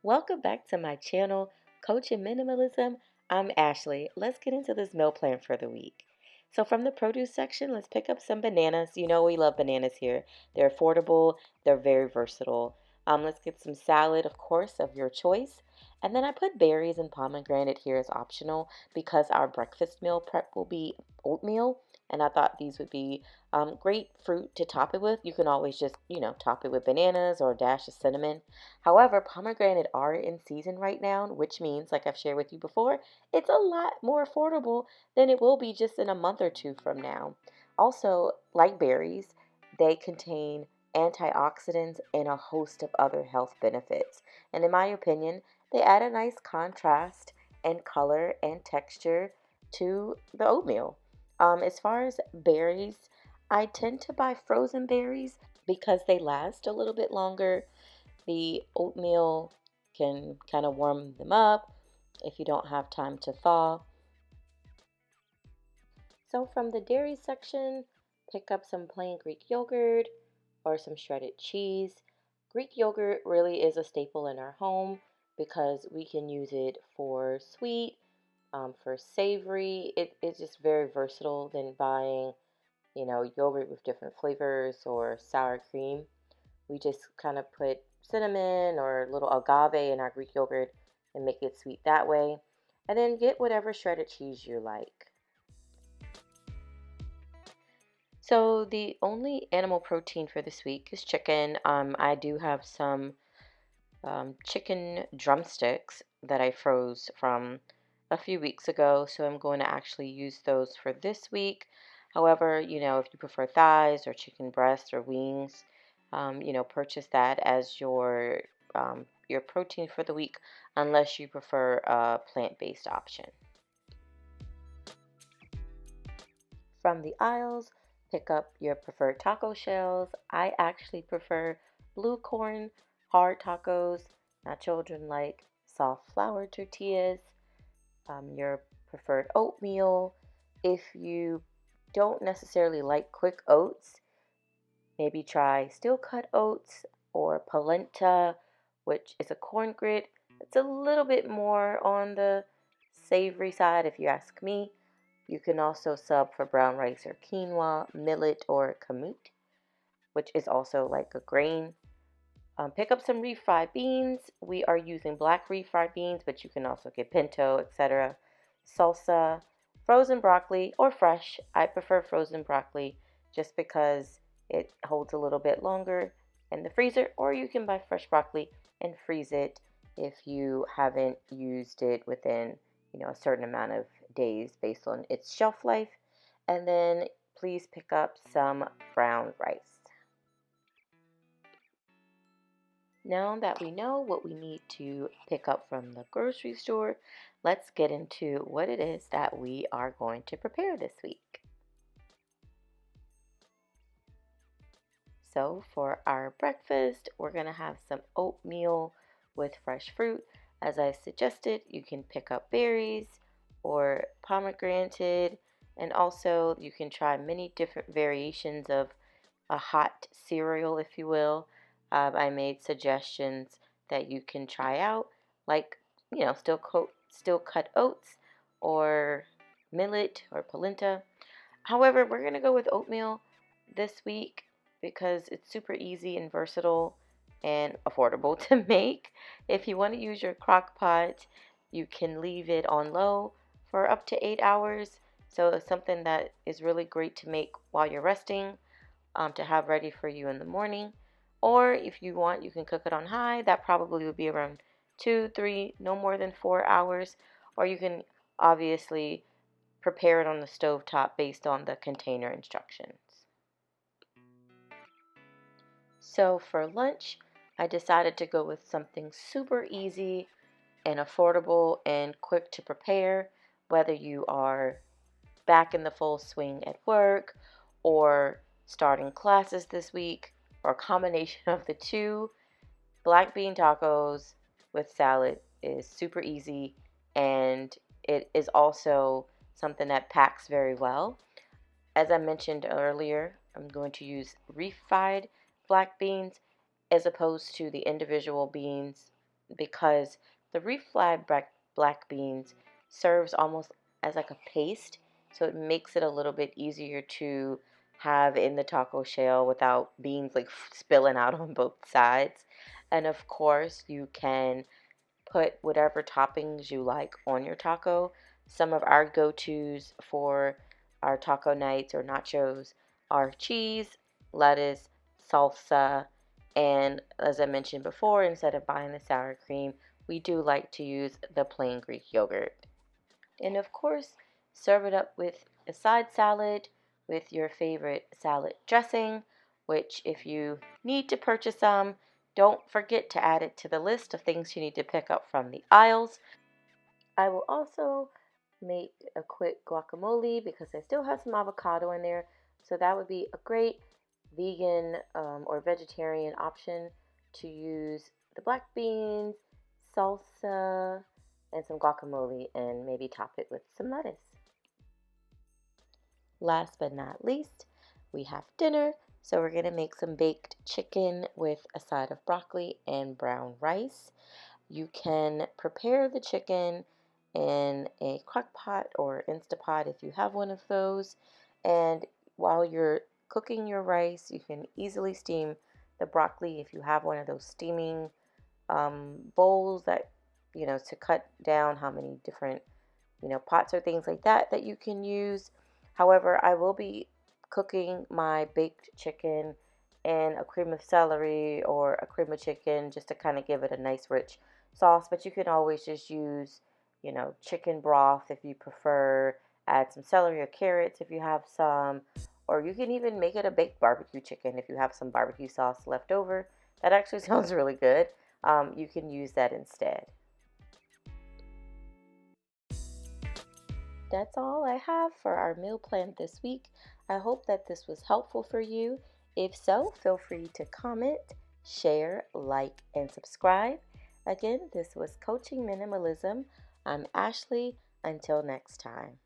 Welcome back to my channel, Coach in Minimalism. I'm Ashley. Let's get into this meal plan for the week. So from the produce section, let's pick up some bananas. You know we love bananas here. They're affordable, they're very versatile. Let's get some salad, of course, of your choice. And then I put berries and pomegranate here as optional because our breakfast meal prep will be oatmeal. And I thought these would be great fruit to top it with. You can always just, top it with bananas or a dash of cinnamon. However, pomegranate are in season right now, which means, like I've shared with you before, it's a lot more affordable than it will be just in a month or two from now. Also, like berries, they contain antioxidants and a host of other health benefits. And in my opinion, they add a nice contrast and color and texture to the oatmeal. As far as berries, I tend to buy frozen berries because they last a little bit longer. The oatmeal can kind of warm them up if you don't have time to thaw. So from the dairy section, pick up some plain Greek yogurt or some shredded cheese. Greek yogurt really is a staple in our home because we can use it for sweet, for savory. It's just very versatile than buying, yogurt with different flavors or sour cream. We just kind of put cinnamon or a little agave in our Greek yogurt and make it sweet that way. And then get whatever shredded cheese you like. So the only animal protein for this week is chicken. I do have some chicken drumsticks that I froze from a few weeks ago, so I'm going to actually use those for this week. However, if you prefer thighs or chicken breasts or wings, purchase that as your protein for the week, unless you prefer a plant-based option. From the aisles, pick up your preferred taco shells. I actually prefer blue corn hard tacos. My children like soft flour tortillas. Your preferred oatmeal. If you don't necessarily like quick oats, maybe try steel cut oats or polenta, which is a corn grit. It's a little bit more on the savory side if you ask me. You can also sub for brown rice or quinoa, millet, or kamut, which is also like a grain. Pick up some refried beans. We are using black refried beans, but you can also get pinto, etc. Salsa, frozen broccoli, or fresh. I prefer frozen broccoli just because it holds a little bit longer in the freezer, or you can buy fresh broccoli and freeze it if you haven't used it within a certain amount of days based on its shelf life. And then please pick up some brown rice. Now that we know what we need to pick up from the grocery store, let's get into what it is that we are going to prepare this week. So for our breakfast, we're going to have some oatmeal with fresh fruit. As I suggested, you can pick up berries or pomegranate, and also you can try many different variations of a hot cereal, if you will. I made suggestions that you can try out, like still cut oats or millet or polenta. However, we're gonna go with oatmeal this week because it's super easy and versatile and affordable to make. If you want to use your crock pot, you can leave it on low for up to 8 hours. So it's something that is really great to make while you're resting, to have ready for you in the morning. Or if you want, you can cook it on high. That probably would be around 2, 3, no more than 4 hours. Or you can obviously prepare it on the stove top based on the container instructions. So for lunch, I decided to go with something super easy and affordable and quick to prepare, whether you are back in the full swing at work or starting classes this week or a combination of the two. Black bean tacos with salad is super easy, and it is also something that packs very well. As I mentioned earlier, I'm going to use refried black beans as opposed to the individual beans because the refried black beans serves almost as like a paste, so it makes it a little bit easier to have in the taco shell without beans like spilling out on both sides. And of course, you can put whatever toppings you like on your taco. Some of our go-tos for our taco nights or nachos are cheese, lettuce, salsa, and as I mentioned before, instead of buying the sour cream, we do like to use the plain Greek yogurt. And of course, serve it up with a side salad with your favorite salad dressing, which if you need to purchase some, don't forget to add it to the list of things you need to pick up from the aisles. I will also make a quick guacamole because I still have some avocado in there. So that would be a great vegan or vegetarian option to use the black beans, salsa, and some guacamole and maybe top it with some lettuce. Last but not least, we have dinner. So we're going to make some baked chicken with a side of broccoli and brown rice. You can prepare the chicken in a crock pot or Instapot if you have one of those. And while you're cooking your rice, you can easily steam the broccoli if you have one of those steaming bowls that, to cut down how many different, pots or things like that that you can use. However, I will be cooking my baked chicken in a cream of celery or a cream of chicken just to kind of give it a nice rich sauce. But you can always just use, chicken broth if you prefer. Add some celery or carrots if you have some. Or you can even make it a baked barbecue chicken if you have some barbecue sauce left over. That actually sounds really good. You can use that instead. That's all I have for our meal plan this week. I hope that this was helpful for you. If so, feel free to comment, share, like, and subscribe. Again, this was Coaching Minimalism. I'm Ashley. Until next time.